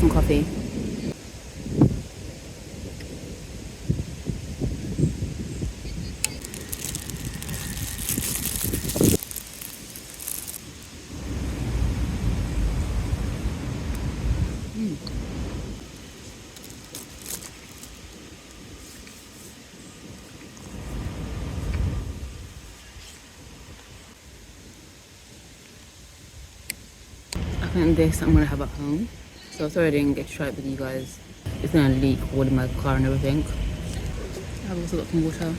some coffee. I think this I'm gonna have at home. So sorry I didn't get to try it with you guys. It's gonna leak all in my car and everything. I've also got some water.